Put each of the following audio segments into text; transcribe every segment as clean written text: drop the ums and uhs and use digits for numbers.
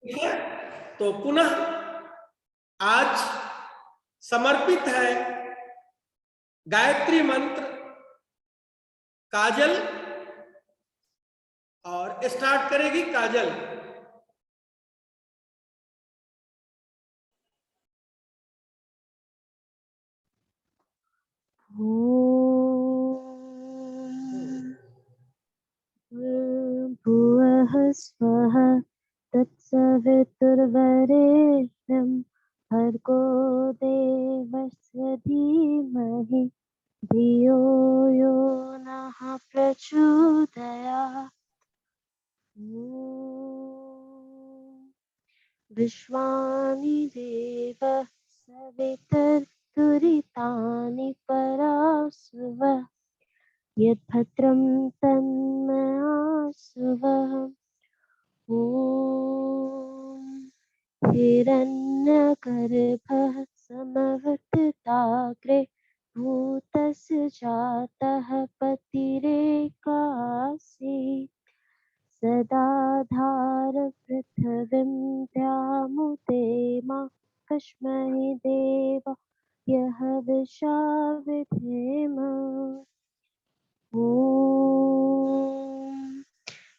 ठीक है, तो पुनः आज समर्पित है गायत्री मंत्र काजल, और स्टार्ट करेगी काजल। भुवः स्वः तत्सवितुर्वरेण्यं भर्गो देवस्य धीमहि धियो यो नः प्रचोदयात्। विश्वानि देवः सवितर्तुरितानि परासुवः यद्भद्रं तन्मयासुवः। ॐ हिरण्यगर्भः समवर्तिताग्रे भूतस्य जातः पतिरेकासीत् सदा धारपृथिवीं द्यामुदेमा कस्मै देव यः विशा विधेम। ॐ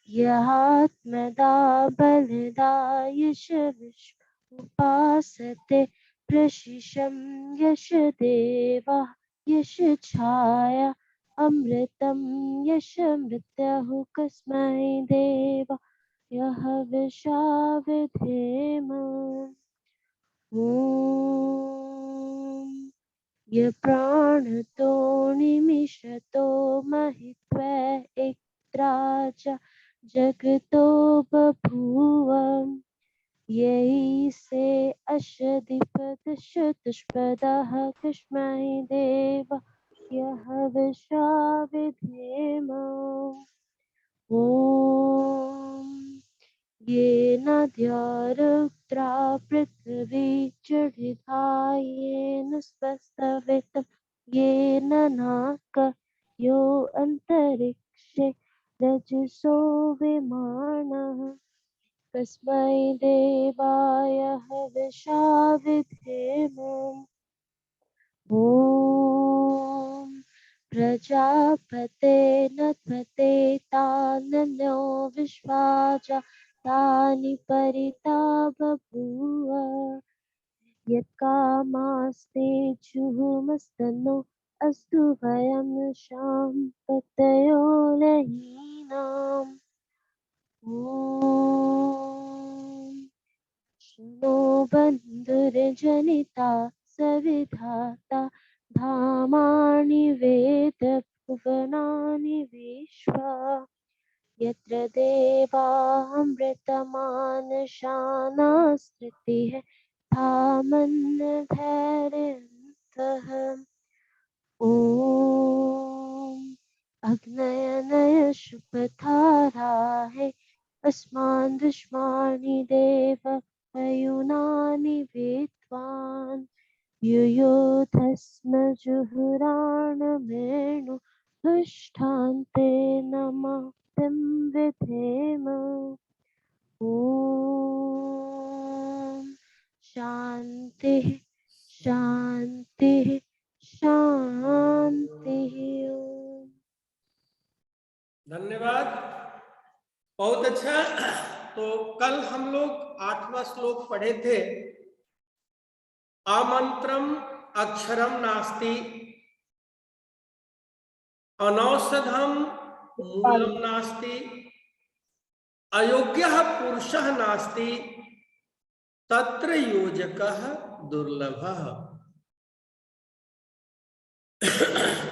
यहात्मदा बलदा यशविश्व उपासते प्रशिशं यश देवा यश छाया अमृतं यश मृत्युः कस्मै देव यः विशा विधेम। ॐ य प्राणतो निमिषतो महित्वा एक्त्राच जगतो बभूव यैसे अशदीपदशतुष्पदः कस्मै देव यः विशा विधेम। ॐ येन द्यौरुक्त्रा पृथिवी जडिता येन स्वस्तवितं येन नाक यो अन्तरिक्षे रजसो विमानः कस्मै देवाय हविषा विधेम। ॐ प्रजापते नत्वते तान्यो विश्वाजा तानि परिता बभूव यत्कामास्ते जुहुमस्तनो अस्तु वयं शाम्पतयो लहीनाम्। ॐ शृणो बन्धुर्जनिता सविधाता धामानि वेद भुवनानि विश्वा यत्र देवामृतमानशाना स्मृतिः धामन्नभैरन्तः। ॐ अग्नयनय शुभधाराः अस्मान् दुष्माणि देव अयुनानि विद्वान् युयोधस्म जुहुराणमेणु दुष्टान्ते नमः विधेम। ॐ शान्तिः शान्तिः शान्तिः। धन्यवाद, बहुत अच्छा। तो कल हम लोग 8वां श्लोक पढ़े थे, आमंत्रम अक्षरम नास्ति अनौषधम मूलम नास्ति अयोग्यः पुरुषः नास्ति तत्र योजकः दुर्लभः।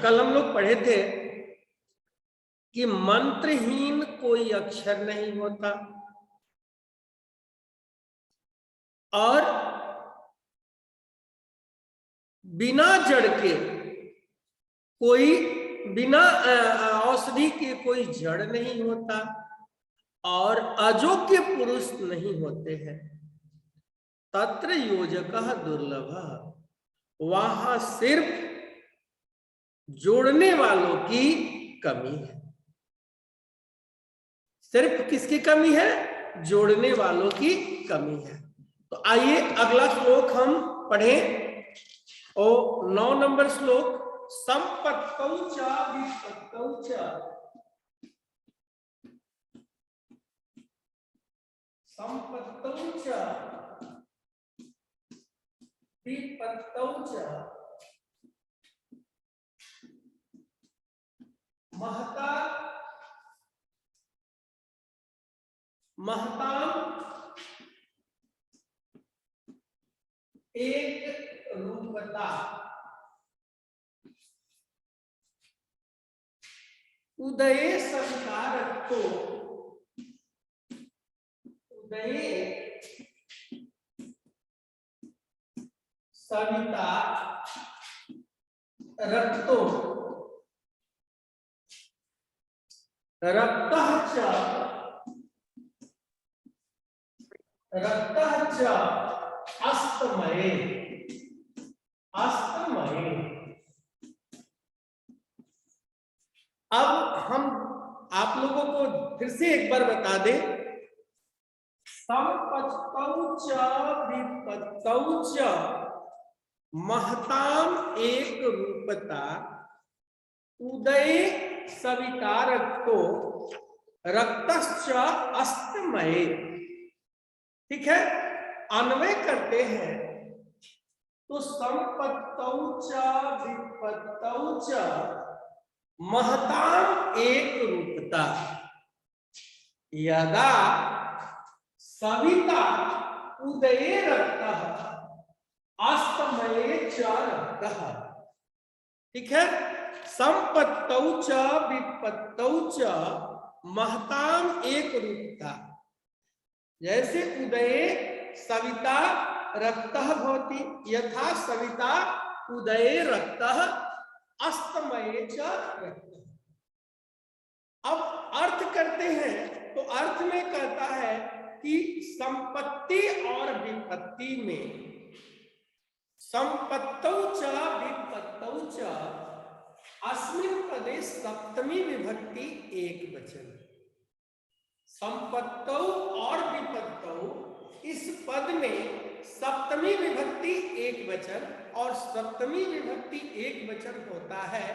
कल हम लोग पढ़े थे कि मंत्रहीन कोई अक्षर नहीं होता और बिना जड़ के कोई, बिना औषधि के कोई जड़ नहीं होता और अयोग्य पुरुष नहीं होते हैं। तत्र योजकः दुर्लभः, वहां सिर्फ जोड़ने वालों की कमी है। सिर्फ किसकी कमी है? जोड़ने वालों की कमी है। तो आइए अगला श्लोक हम पढ़ें। और 9 नंबर श्लोक, संपत्तौ च विपत्तौ च, संपत्तौ च विपत्तौ च महता महताम एक रूपता, उदये संकारत्तो, उदये सविता रक्तो, रक्तः च अस्तमये, अस्तमये। अब हम आप लोगों को फिर से एक बार बता दें, संपत्तौ च विपत्तौ च महताम एक रूपता, उदये सविता रक्तो, रक्तश्च अस्तमये। ठीक है, अन्वय करते हैं तो संपत्तौ च विपत्तौ च महताम एक रूपता, यदा सविता उदये रक्तः अस्तमये च रक्तः। ठीक है, संपत्तौ च विपत्तौ च महताम एक रूपता, जैसे उदये सविता रक्तः भवति, यथा सविता उदये रक्तः अस्तमये च रक्तः। अब अर्थ करते हैं तो अर्थ में कहता है कि संपत्ति और विपत्ति में, संपत्तौ च विपत्तौ च अस्मिन् पदे सप्तमी विभक्ति एक वचन, संपत्तौ और विपत्तौ इस पद में सप्तमी विभक्ति एक वचन, और सप्तमी विभक्ति एक वचन होता है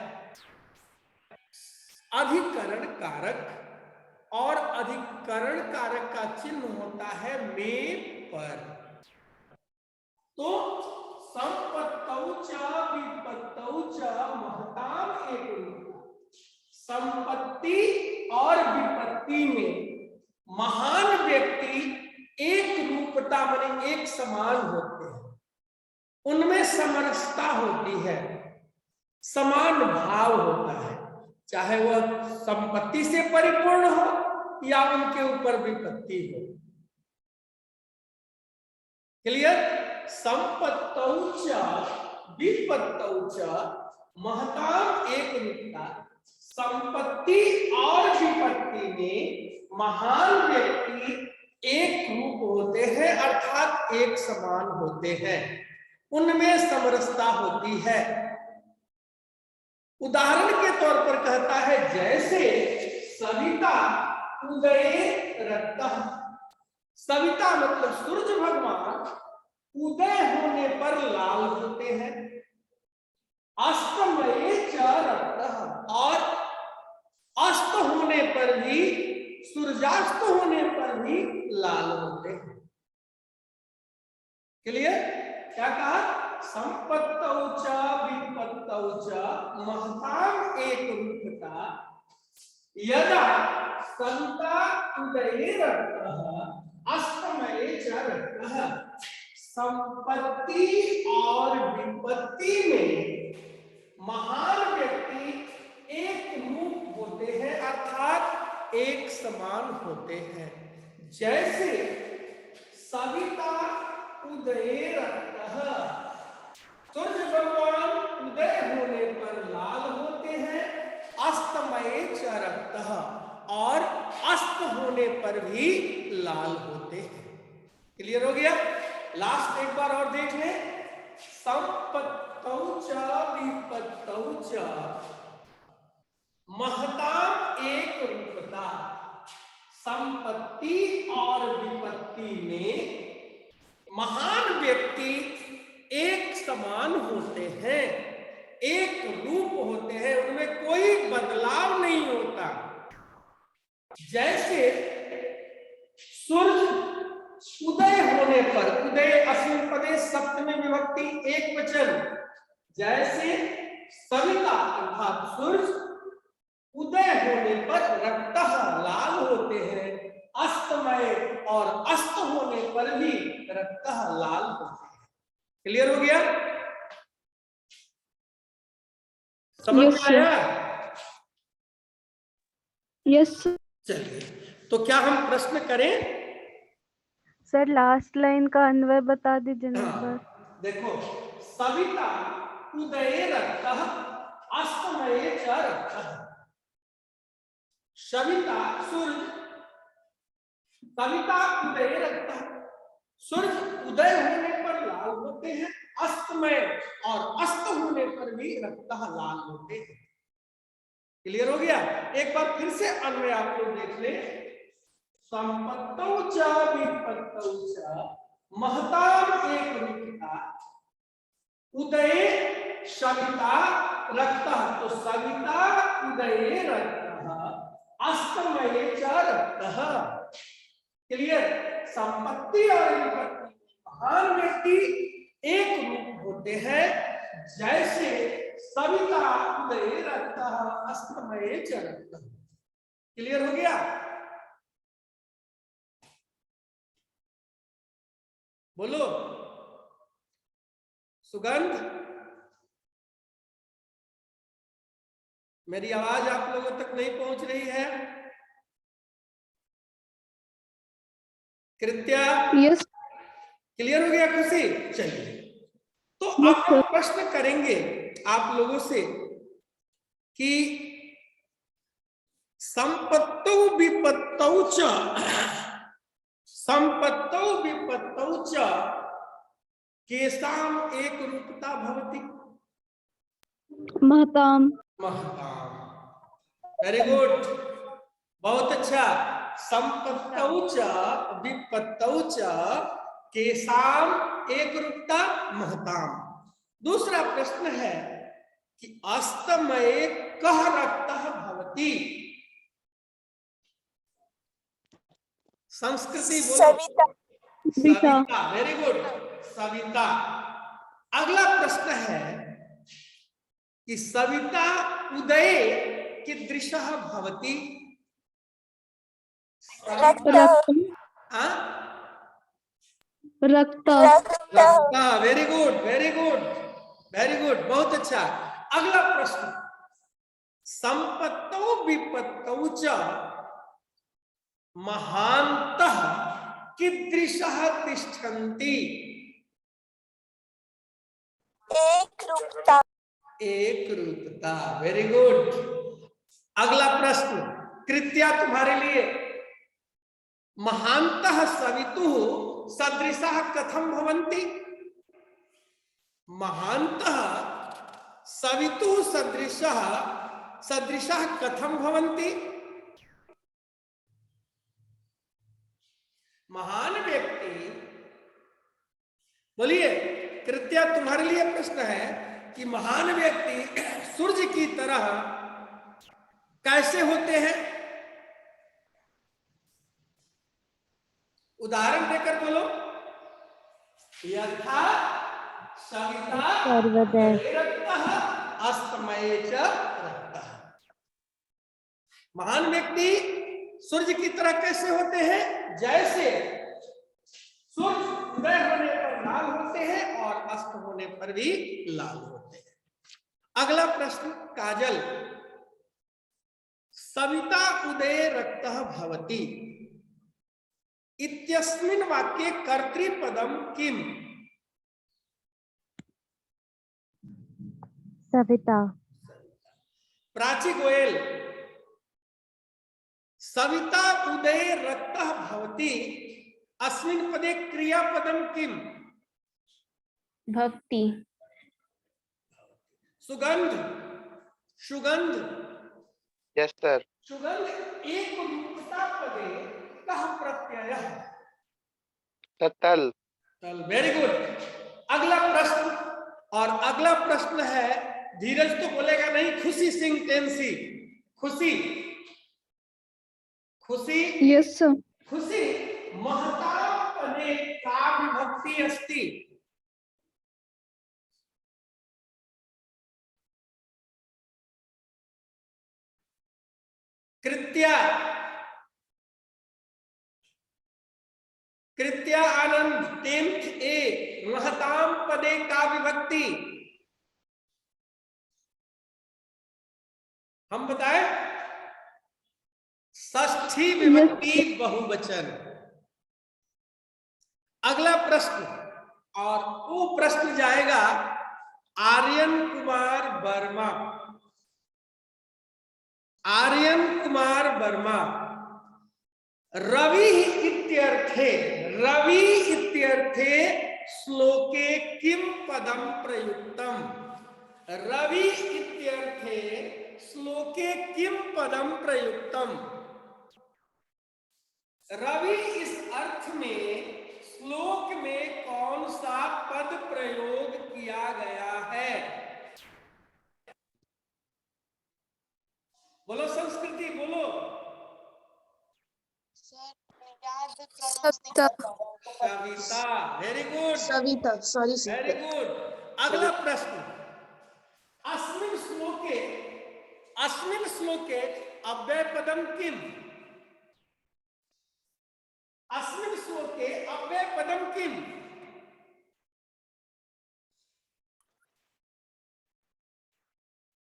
अधिकरण कारक, और अधिकरण कारक का चिन्ह होता है में पर। तो संपत्तौ च विपत्तौ च महताम एक रूपता, संपत्ति और विपत्ति में महान व्यक्ति एक रूपता माने एक समान होते हैं, उनमें समरसता होती है, समान भाव होता है, चाहे वह संपत्ति से परिपूर्ण हो या उनके ऊपर विपत्ति हो। क्लियर? संपत्तौ च विपत्तौ च महताम एक रूपता, संपत्ति और विपत्ति में महान व्यक्ति एक रूप होते हैं, अर्थात एक समान होते हैं, उनमें समरसता होती है। उदाहरण के तौर पर कहता है, जैसे सविता उदये रक्तः, सविता मतलब सूर्य भगवान उदय होने पर लाल होते हैं, अस्तमये च रक्तः, और अस्त होने पर भी, सूर्यास्त होने पर भी लाल होते हैं। क्लियर? क्या कहा? संपत्तौ च विपत्तौ च महताम एक रूपता, यदा सविता उदये रक्तः अस्तमये च रक्तः। संपत्ति और विपत्ति में महान व्यक्ति एक रूप होते हैं, अर्थात एक समान होते हैं। जैसे सविता उदये रक्तः, सूर्य भगवान उदय होने पर लाल होते हैं, अस्तमये च रक्तः, और अस्त होने पर भी लाल होते हैं। क्लियर हो गया? लास्ट एक बार और देख लें। संपत्तौ च विपत्तौ च महताम एक रूपता, संपत्ति और विपत्ति में महान व्यक्ति एक समान होते हैं, एक रूप होते हैं, उनमें कोई बदलाव नहीं होता। जैसे सूर्य उदय होने पर, उदय अस्मिन् पदे सप्तमी विभक्ति एक वचन, जैसे सविता अर्थात सूर्य उदय होने पर रक्तः लाल होते हैं, अस्तमय और अस्त होने पर भी रक्तः लाल होते हैं। क्लियर हो गया? समझ में आया? यस। चलिए, तो क्या हम प्रश्न करें? सर लास्ट लाइन का अन्वय बता दीजिए ना एक बार। देखो, सविता उदये रक्तः अस्तमये च रक्तः। सविता सूर्य, सविता उदये रक्तः, सूर्य उदय होने पर लाल होते हैं, अस्तमय और अस्त होने पर भी रक्तः लाल होते हैं। क्लियर हो गया? एक बार फिर से अन्वय आप लोग देख ले। संपत्तौ च विपत्तौ च महताम एक रूपता, उदये सविता रक्तः, तो सविता उदये रक्तः अस्तमये च रक्तः। क्लियर? संपत्ति और विपत्ति महान व्यक्ति एक रूप होते हैं, जैसे सविता उदये रक्तः अस्तमये च रक्तः। क्लियर हो गया? बोलो सुगंध, मेरी आवाज आप लोगों तक नहीं पहुंच रही है? कृत्या? यस। क्लियर हो गया खुशी? चलिए, तो अब हम प्रश्न करेंगे आप लोगों से कि संपत्तौ विपत्तौ च, संपत्तौ विपत्तौ च केषाम् एक रूपता भवति? महताम। महताम। वेरी गुड, बहुत अच्छा। संपत्तौ च विपत्तौ च केषाम् एक रूपता? महताम। दूसरा प्रश्न है कि अस्तमये कः रक्तः भवति? संस्कृति बोलो। सविता। Very good, Savita. अगला प्रश्न है कि सविता उदये कीदृशः भवति? रक्तः। Very good, very good, very good, बहुत अच्छा। अगला प्रश्न, संपत्तौ विपत्तौ च महान्तः कीदृशः तिष्ठन्ति? एक रूपता। एक रूपता। Very good. अगला प्रश्न कृत्या तुम्हारे लिए, महान्तः सवितुः सदृशः कथं भवन्ति? महान्तः सवितुः सदृशः कथं भवन्ति? महान व्यक्ति, बोलिए कृत्या तुम्हारे लिए प्रश्न है कि महान व्यक्ति सूर्य की तरह कैसे होते हैं? उदाहरण देकर बोलो। यथा सविता रक्तः अस्तमये च रक्तः। महान व्यक्ति सूर्य की तरह कैसे होते हैं? जैसे सूर्य उदय होने पर लाल होते हैं और अस्त होने पर भी लाल होते हैं। अगला प्रश्न काजल, सविता उदये रक्तः भवति इत्यस्मिन् वाक्ये कर्तृपदम किम? सविता। प्राची गोयल, सविता उदये रक्तः भवति अस्मिन् पदे क्रियापदम किम? भक्ति। सुगंध, सुगंध। Yes sir. सुगंध एक रूपता पदे कः प्रत्ययः? तल। Very good. अगला प्रश्न, और अगला प्रश्न है, धीरज तो बोलेगा नहीं, खुशी सिंह टेंसी। खुशी, खुशी, यस सर। खुशी, महता पदे का विभक्ति अस्ति? कृत्या, कृत्या आनंद 10th ए, महताम पदे का विभक्ति हम बताएं? षष्ठी विभक्ति बहुवचन। अगला प्रश्न, और वो प्रश्न जाएगा आर्यन कुमार वर्मा। आर्यन कुमार वर्मा, रवि इत्यर्थे, रवि इत्यर्थे श्लोके किम पदम प्रयुक्तम? रवि इत्यर्थे श्लोके किम पदम प्रयुक्तम? रवि इस अर्थ में श्लोक में कौन सा पद प्रयोग किया गया है? बोलो संस्कृति, बोलो। Kavita, very good, Savita, sorry very good. अगला प्रश्न, अस्मिन् श्लोके अव्यय पदम किम? अस्मिन् श्लोके अव्यय पदम किम?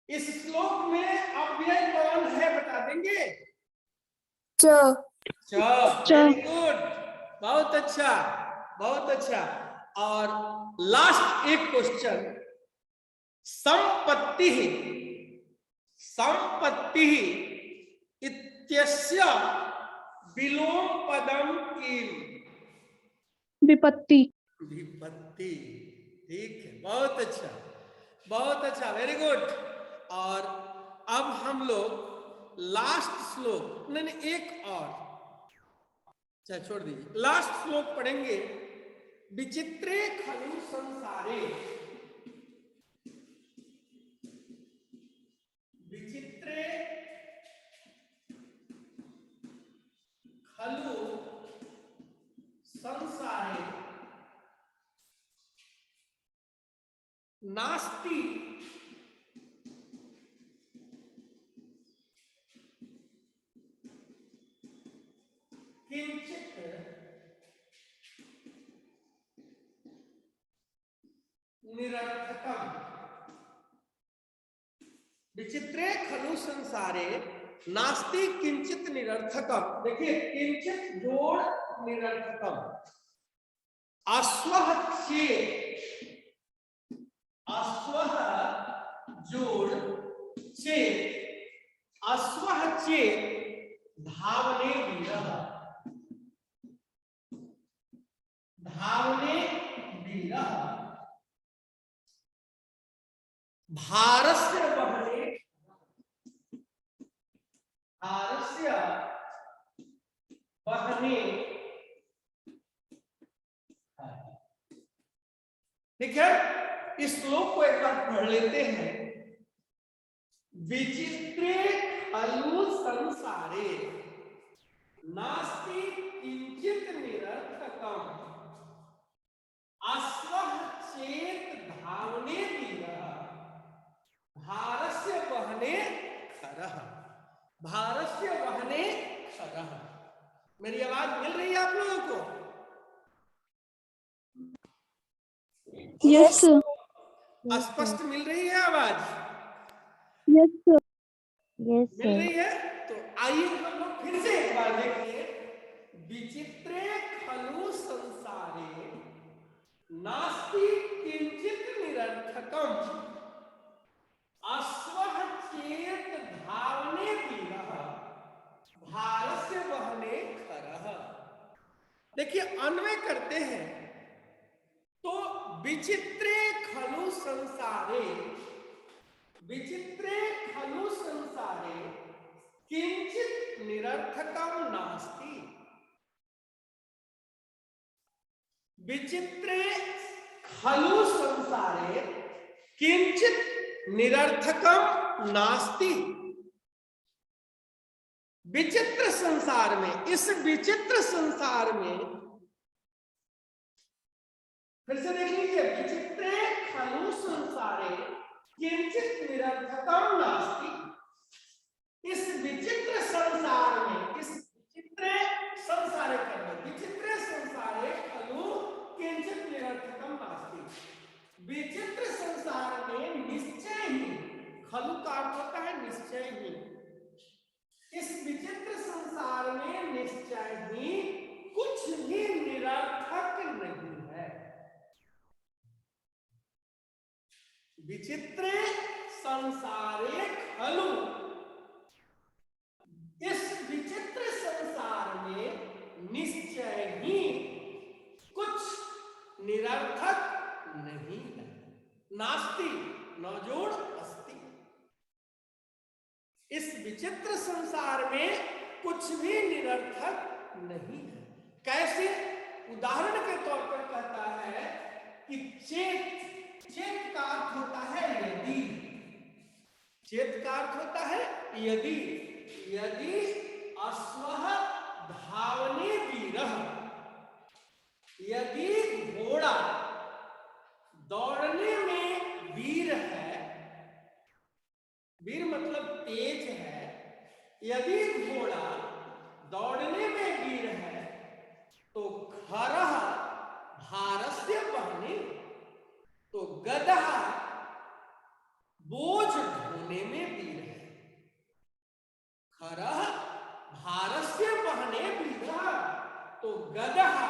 इस श्लोक में अव्यय कौन है, बता देंगे? वेरी गुड, बहुत अच्छा, बहुत अच्छा। और लास्ट एक क्वेश्चन, संपत्ति, संपत्ति इत्यस्य विलोम पदम किम? विपत्ति। विपत्ति, ठीक है, बहुत अच्छा, बहुत अच्छा, वेरी गुड। और अब हम लोग लास्ट श्लोक, नहीं एक और, चाहे छोड़ दीजिए, लास्ट श्लोक पढ़ेंगे। विचित्रे खलु संसारे, विचित्रे खलु संसारे नास्ति किंचित निरर्थकम। विचित्रे खलु संसारे नास्ति किंचित निरर्थकम। देखिए, किंचित जोड़ निरर्थकम। अश्वः चेत, अश्वः जोड़ चेत, अश्वः चेत धावने वीरः, धावने वीरः भारस्य वहने, भारस्य वहने। ठीक है, इस श्लोक को एक बार पढ़ लेते हैं। विचित्रे खलु संसारे नास्ति किंचित निरर्थकम अश्वः चेत धावने वीरः भारस्य वहने खरः, भारस्य वहने खरः। मेरी आवाज मिल रही है आप लोगों को? Yes sir. स्पष्ट मिल रही है आवाज? Yes sir. यस मिल रही है? तो आइए हम लोग फिर से एक बार देखिए। विचित्रे खलु संसारे नास्ति किंचित निरर्थकम अश्वः चेत धावने वीरः भारस्य वहने खरः। देखिए, अन्वय करते हैं तो विचित्रे खलु संसारे, विचित्रे खलु संसारे किंचित निरर्थकम नास्ति। विचित्रे खलु संसारे किंचित निरर्थकम नास्ति। विचित्र संसार में, इस विचित्र संसार में, फिर से देख लीजिए, विचित्रे खलु संसारे किंचित निरर्थकम नास्ति। इस विचित्र संसार में, इस विचित्र संसारे विचित्र संसारे खलु किंचित निरर्थकम नास्ति। विचित्र संसार में निश्चय ही, खलु का अर्थ होता है निश्चय ही, इस विचित्र संसार में निश्चय ही कुछ भी निरर्थक नहीं है। विचित्र संसारे खलु, इस विचित्र संसार में निश्चय ही कुछ निरर्थक नहीं है। नास्ति नौजोड़ अस्ति। इस विचित्र संसार में कुछ भी निरर्थक नहीं है। कैसे? उदाहरण के तौर पर कहता है कि चेत, चेत का अर्थ होता है यदि, चेत का अर्थ होता है यदि, यदि अश्वः धावने वीरः, यदि घोड़ा दौड़ने में वीर है, वीर मतलब तेज है, यदि घोड़ा दौड़ने में वीर है तो खरः भारस्य वहने, तो गदहा बोझ ढोने में वीर है। खरः भारस्य वहने वीरः, तो गदहा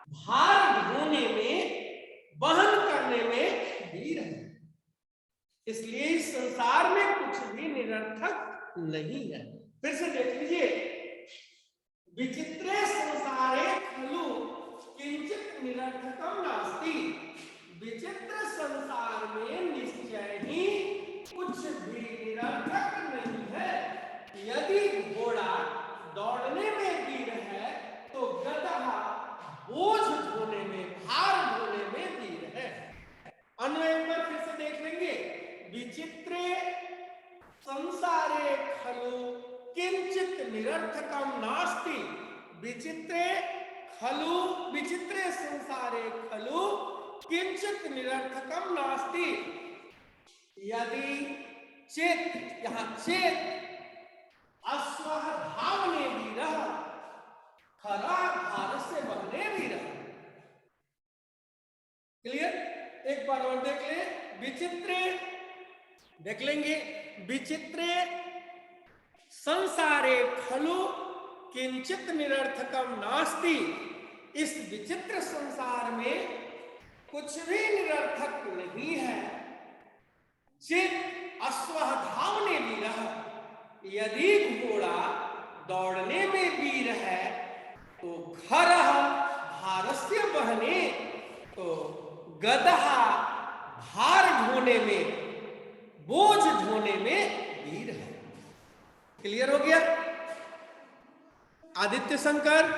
भार ढोने में, वहन करने में वीर है। इसलिए इस संसार में कुछ भी निरर्थक नहीं है। फिर से देख लीजिए, विचित्रे संसारे खलु किंचित निरर्थकम नास्ति। विचित्र संसार में निश्चय ही कुछ भी निरर्थक नहीं है। यदि घोड़ा दौड़ने में वीर है तो गदहा बोझ ढोने में, भार ढोने में वीर है। अन्वय पर फिर से देख लेंगे, विचित्रे संसारे खलु किंचित निरर्थकम नास्ति। विचित्रे खलु, विचित्रे संसारे खलु किंचित निरर्थकम नास्ति। यदि चेत, यहां चेत अश्वः धावने वीरः, खरा भारस्य वहने वीरः। क्लियर? एक बार और देख ले, विचित्रे देख लेंगे, विचित्रे संसारे खलु किंचित निरर्थकम नास्ति। इस विचित्र संसार में कुछ भी निरर्थक नहीं है। चेत अश्वः धावने वीरः, यदि घोड़ा दौड़ने में वीर है तो खरः भारस्य वहने, तो गदहा भार ढोने में, बोझ ढोने में वीर है। क्लियर हो गया? Aditya Shankar?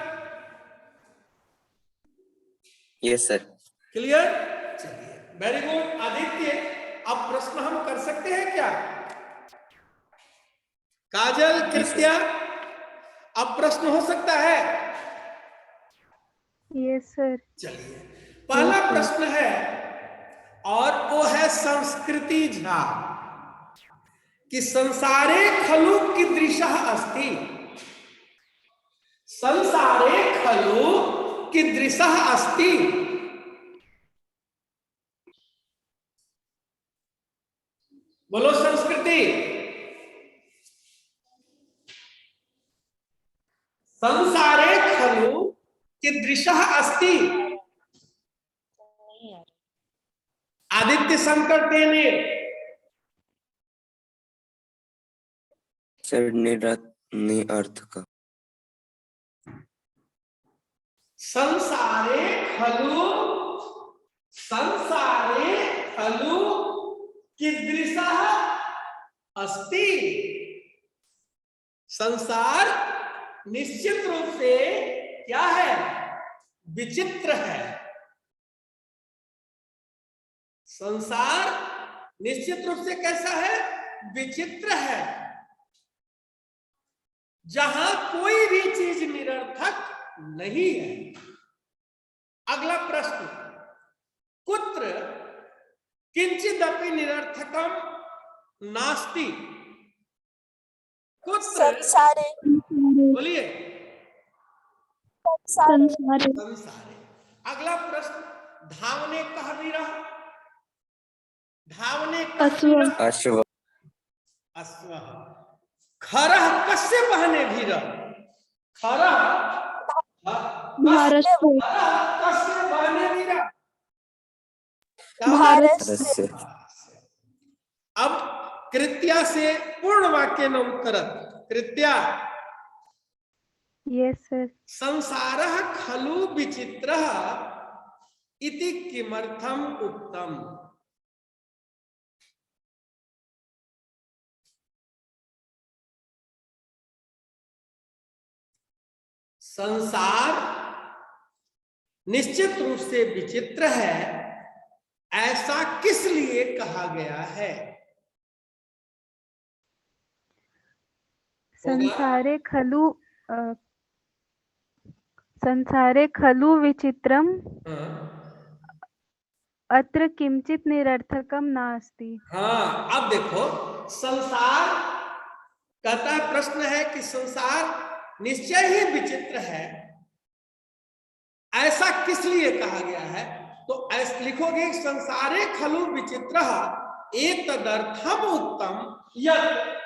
Yes sir. Clear? चलिए, वेरी गुड आदित्य। अब प्रश्न हम कर सकते हैं क्या? काजल, कृत्या, अब प्रश्न हो सकता है? Yes sir. चलिए, पहला प्रश्न है और वो है संस्कृति झा कि संसारे खलु कीदृशः अस्ति। संसारे खलु कीदृशः अस्ति। बोलो संस्कृति। संसारे खलु कीदृशः अस्ति। आदित्य शंकर देने। सर अर्थ का। संसारे खलु, संसारे खलु कीदृशः अस्ति। संसार निश्चित रूप से क्या है? विचित्र है। संसार निश्चित रूप से कैसा है? विचित्र है, जहां कोई भी चीज निरर्थक नहीं है। अगला प्रश्न, कुत्र किंचिदपि निरर्थकम नास्ति। कुत्र, संसारे बोलिए, संसारे संसारे। अगला प्रश्न, धावने कह विरह, धावने कह विरह, अश्व अश्व। खरह कस्य बहने भीरह, खरह भारत कस्य बहने भीरह, भारत से अब कृत्या से पूर्ण वाक्य न उत्तर। कृत्या, यस सर। संसारः खलु विचित्रः इति किमर्थम उक्तम। संसार निश्चित रूप से विचित्र है, ऐसा किस लिए कहा गया है? संसारे खलु संसारे खलु विचित्रम अत्र किंचित निरर्थकम नास्ति। हाँ, अब देखो, संसार कहता है, प्रश्न है कि संसार निश्चय ही विचित्र है, ऐसा किस लिए कहा गया है? तो ऐसा लिखोगे, संसारे खलु विचित्र एतदर्थम उत्तम यत्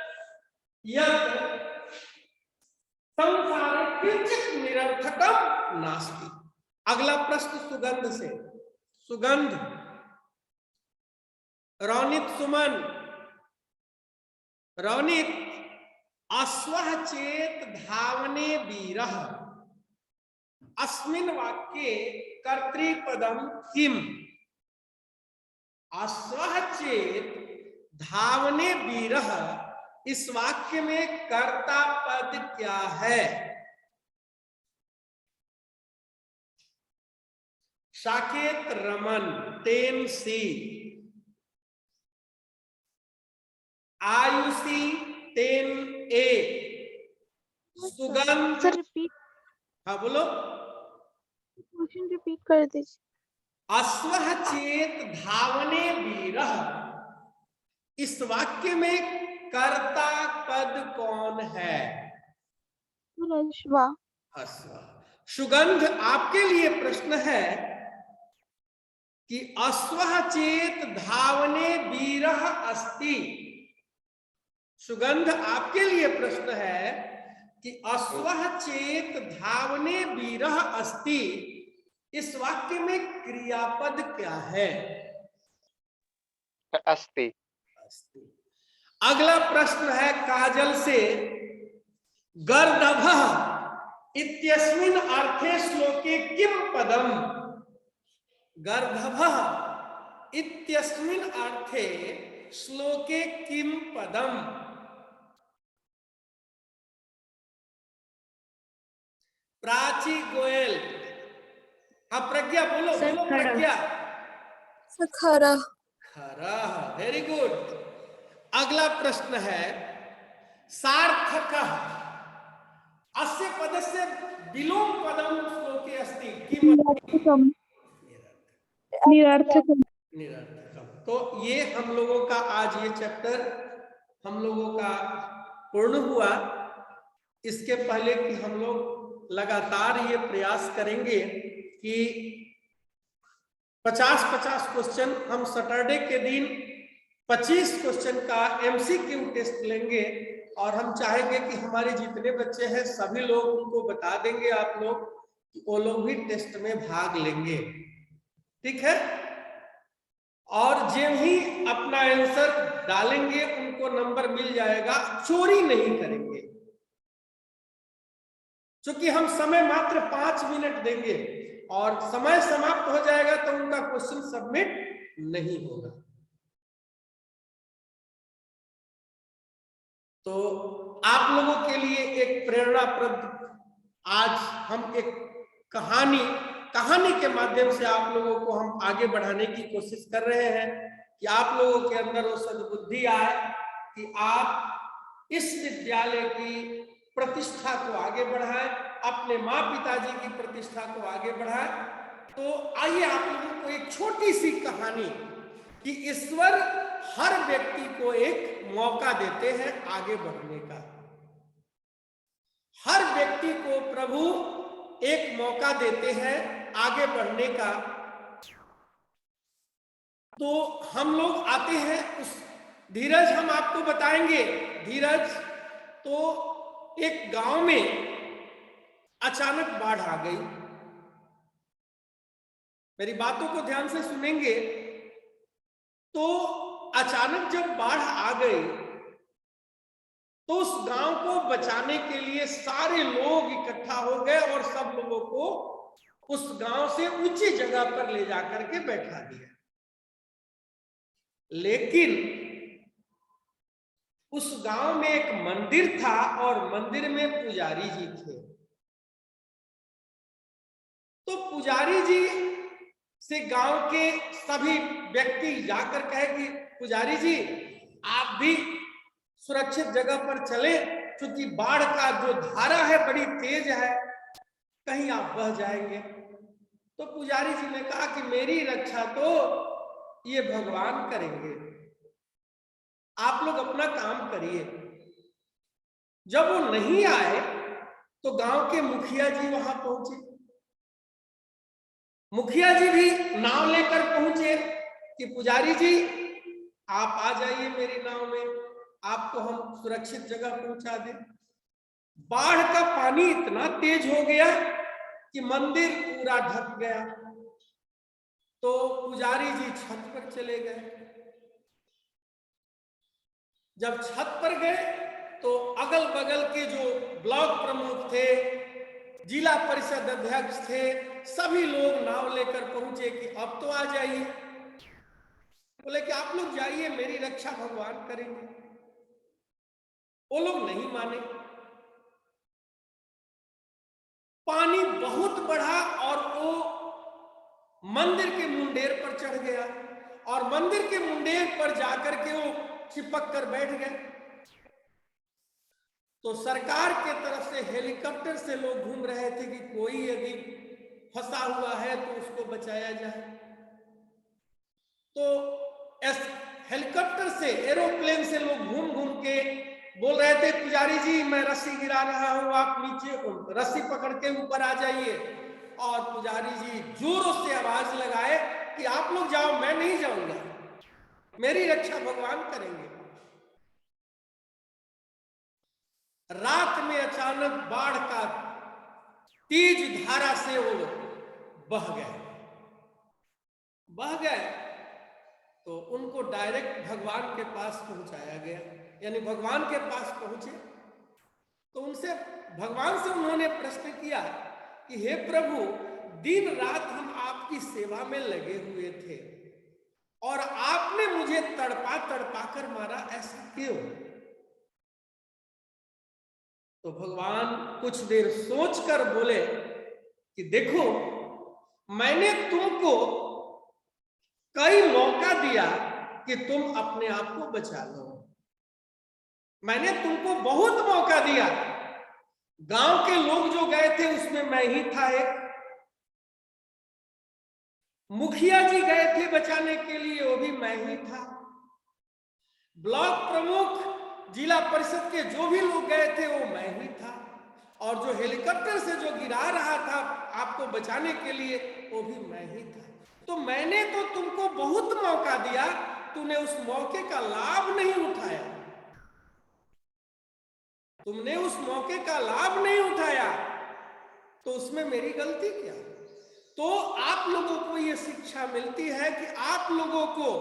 संसारे किंचित निरर्थकम नास्ति। अगला प्रश्न सुगंध से, सुगंध, रौनित सुमन, रौनित, अश्वः चेत धावने वीरः, अस्मिन् वाक्ये कर्तृपदम किम? अश्वः चेत धावने वीरः, इस वाक्य में कर्ता पद क्या है? साकेत रमन, टेन सी, आयुषी, टेन ए, सुगंध। सर रिपीट, हाँ बोलो, क्वेश्चन रिपीट कर दीजिए। अश्वः चेत धावने वीरः, इस वाक्य में कर्ता पद कौन है? अश्वा। अश्व। सुगंध, आपके लिए प्रश्न है कि अश्वः चेत धावने वीरः अस्ति। सुगंध, आपके लिए प्रश्न है कि अश्वः चेत धावने वीरः अस्ति, इस वाक्य में क्रियापद क्या है? अस्ति। अगला प्रश्न है काजल से, गर्दभः इत्यस्मिन् अर्थे श्लोके किम पदम? गर्दभः इत्यस्मिन् अर्थे श्लोके किम पदम? प्राची गोयल, हाँ प्रज्ञा बोलो, बोलो प्रज्ञा। खरा। खरा, वेरी गुड। अगला प्रश्न है, सार्थकः अस्य पदस्य विलोम पदम श्लोके अस्ति किम? निरर्थकम। निरर्थकम। तो ये हम लोगों का आज ये चैप्टर हम लोगों का पूर्ण हुआ। इसके पहले कि हम लोग लगातार ये प्रयास करेंगे कि 50-50 क्वेश्चन, हम सैटरडे के दिन 25 क्वेश्चन का एमसीक्यू टेस्ट लेंगे, और हम चाहेंगे कि हमारे जितने बच्चे हैं सभी लोग उनको बता देंगे, आप लोग, वो लोग भी टेस्ट में भाग लेंगे, ठीक है? और जो ही अपना आंसर डालेंगे उनको नंबर मिल जाएगा, चोरी नहीं करेंगे, क्योंकि हम समय मात्र 5 मिनट देंगे, और समय समाप्त हो जाएगा तो उनका क्वेश्चन सबमिट नहीं होगा। तो आप लोगों के लिए एक प्रेरणाप्रद आज हम एक कहानी के माध्यम से आप लोगों को हम आगे बढ़ाने की कोशिश कर रहे हैं कि आप लोगों के अंदर वो सद्बुद्धि आए कि आप इस विद्यालय की प्रतिष्ठा को आगे बढ़ाएं, अपने माँ पिताजी की प्रतिष्ठा को आगे बढ़ाएं। तो आइए आप लोगों को एक छोटी सी कहानी कि ईश्वर हर व्यक्ति को एक मौका देते हैं आगे बढ़ने का। हर व्यक्ति को प्रभु एक मौका देते हैं आगे बढ़ने का। तो हम लोग आते हैं उस धीरज, हम आपको बताएंगे धीरज। तो एक गांव में अचानक बाढ़ आ गई। मेरी बातों को ध्यान से सुनेंगे। तो अचानक जब बाढ़ आ गई तो उस गांव को बचाने के लिए सारे लोग इकट्ठा हो गए और सब लोगों को उस गांव से ऊंची जगह पर ले जाकर के बैठा दिया। लेकिन उस गांव में एक मंदिर था और मंदिर में पुजारी जी थे। तो पुजारी जी से गांव के सभी व्यक्ति जाकर कहे कि पुजारी जी आप भी सुरक्षित जगह पर चले, क्योंकि बाढ़ का जो धारा है बड़ी तेज है, कहीं आप बह जाएंगे। तो पुजारी जी ने कहा कि मेरी रक्षा तो ये भगवान करेंगे, आप लोग अपना काम करिए। जब वो नहीं आए तो गांव के मुखिया जी वहां पहुंचे। मुखिया जी भी नाव लेकर पहुंचे कि पुजारी जी आप आ जाइए मेरी नाव में, आपको हम सुरक्षित जगह पहुंचा दें। बाढ़ का पानी इतना तेज हो गया कि मंदिर पूरा ढक गया। तो पुजारी जी छत पर चले गए। जब छत पर गए तो अगल बगल के जो ब्लॉक प्रमुख थे, जिला परिषद अध्यक्ष थे, सभी लोग नाव लेकर पहुंचे कि अब तो आ जाइए। बोले कि आप लोग जाइए, मेरी रक्षा भगवान करेंगे। वो लोग नहीं माने। पानी बहुत बढ़ा और वो मंदिर के मुंडेर पर चढ़ गया और मंदिर के मुंडेर पर जाकर के वो चिपक कर बैठ गए। तो सरकार के तरफ से हेलीकॉप्टर से लोग घूम रहे थे कि कोई यदि फंसा हुआ है तो उसको बचाया जाए। तो हेलीकॉप्टर से, एरोप्लेन से लोग घूम घूम के बोल रहे थे पुजारी जी मैं रस्सी गिरा रहा हूं, आप नीचे रस्सी पकड़ के ऊपर आ जाइए। और पुजारी जी जोरों से आवाज लगाए कि आप लोग जाओ, मैं नहीं जाऊंगा, मेरी रक्षा भगवान करेंगे। रात में अचानक बाढ़ का तेज धारा से वो बह गए तो उनको डायरेक्ट भगवान के पास पहुंचाया गया, यानी भगवान के पास पहुंचे। तो उनसे भगवान से उन्होंने प्रश्न किया कि हे प्रभु, दिन रात हम आपकी सेवा में लगे हुए थे और आपने मुझे तड़पा तड़पा कर मारा, ऐसा क्यों? तो भगवान कुछ देर सोचकर बोले कि देखो, मैंने तुमको कई मौका दिया कि तुम अपने आप को बचा लो। मैंने तुमको बहुत मौका दिया। गांव के लोग जो गए थे उसमें मैं ही था एक। मुखिया जी गए थे बचाने के लिए, वो भी मैं ही था। ब्लॉक प्रमुख, जिला परिषद के जो भी लोग गए थे वो मैं ही था। और जो हेलीकॉप्टर से जो गिरा रहा था आपको बचाने के लिए, वो भी मैं ही था। तो मैंने तो तुमको बहुत मौका दिया, तूने उस मौके का लाभ नहीं उठाया। तुमने उस मौके का लाभ नहीं उठाया, तो उसमें मेरी गलती क्या? तो आप लोगों को यह शिक्षा मिलती है कि आप लोगों को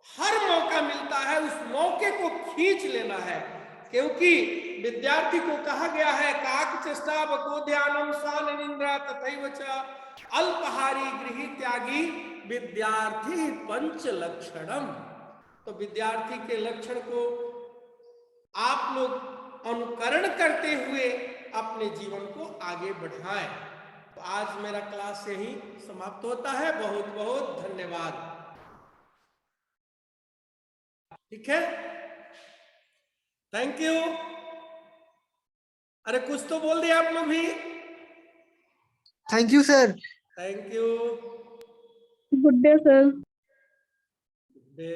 हर मौका मिलता है, उस मौके को खींच लेना है। क्योंकि विद्यार्थी को कहा गया है काक चेष्टा बकोध्यानम सान निंद्रा तथैव च अल्पहारी गृह त्यागी विद्यार्थी पंच लक्षणम। तो विद्यार्थी के लक्षण को आप लोग अनुकरण करते हुए अपने जीवन को आगे बढ़ाएं। तो आज मेरा क्लास यही समाप्त होता है। बहुत बहुत धन्यवाद। ठीक है, थैंक यू। अरे कुछ तो बोल दिया आप लोग भी। Thank you sir. Thank you. Good day sir. Day